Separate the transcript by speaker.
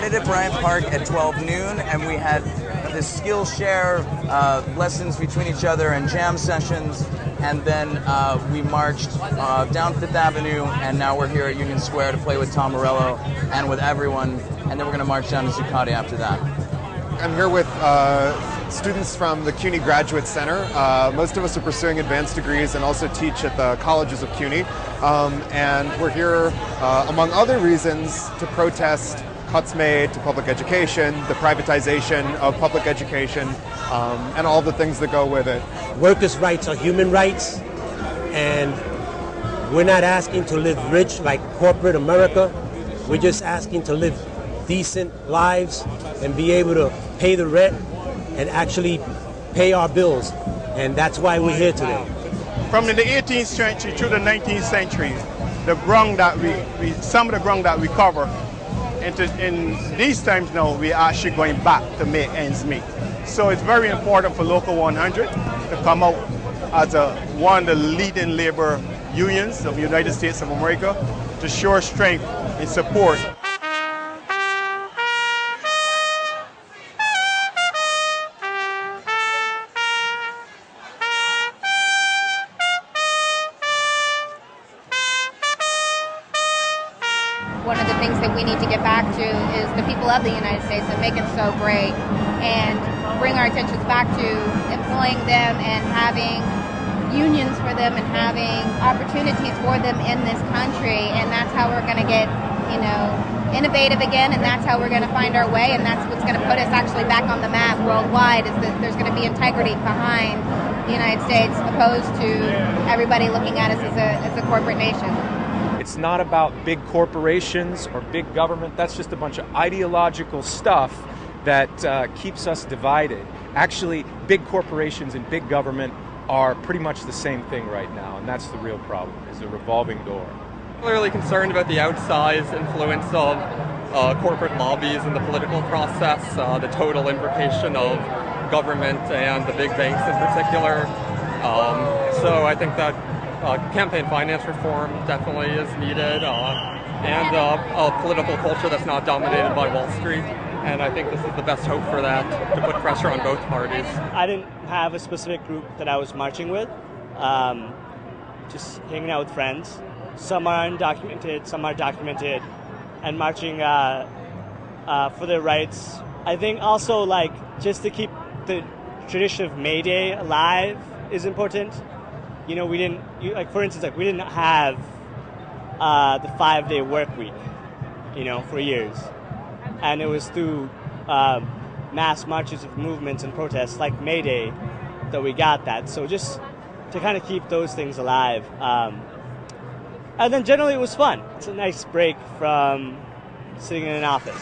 Speaker 1: started at Bryant Park at 12 noon, and we had this Skillshare lessons between each other and jam sessions, and then we marched down Fifth Avenue, and now we're here at Union Square to play with Tom Morello and with everyone, and then we're going to march down to Zuccotti after that.
Speaker 2: I'm here with students from the CUNY Graduate Center. Most of us are pursuing advanced degrees and also teach at the colleges of CUNY. And we're here, among other reasons, to protest cuts made to public education, the privatization of public education, and all the things that go with it.
Speaker 3: Workers' rights are human rights, and we're not asking to live rich like corporate America. We're just asking to live decent lives and be able to pay the rent and actually pay our bills. And that's why we're here today.
Speaker 4: From the 18th century to the 19th century, the ground that some of the ground that we cover, in these times now, we're actually going back to make ends meet. So it's very important for Local 100 to come out as one of the leading labor unions of the United States of America to show strength and support.
Speaker 5: One of the things that we need to get back to is the people of the United States and make it so great and bring our attentions back to employing them and having unions for them and having opportunities for them in this country. And that's how we're going to get, innovative again, and that's how we're going to find our way, and that's what's going to put us actually back on the map worldwide, is that there's going to be integrity behind the United States opposed to everybody looking at us as a corporate nation.
Speaker 6: It's not about big corporations or big government. That's just a bunch of ideological stuff that keeps us divided. Actually, big corporations and big government are pretty much the same thing right now, and that's the real problem, is a revolving door.
Speaker 7: Clearly concerned about the outsized influence of corporate lobbies in the political process, the total imbrication of government and the big banks in particular. So I think that campaign finance reform definitely is needed, and a political culture that's not dominated by Wall Street. And I think this is the best hope for that, to put pressure on both parties.
Speaker 8: I didn't have a specific group that I was marching with, just hanging out with friends. Some are undocumented, some are documented, and marching for their rights. I think also, just to keep the tradition of May Day alive is important. We didn't, for instance, we didn't have the 5-day work week, for years. And it was through mass marches of movements and protests like May Day that we got that. So just to kind of keep those things alive. And then generally it was fun. It's a nice break from sitting in an office.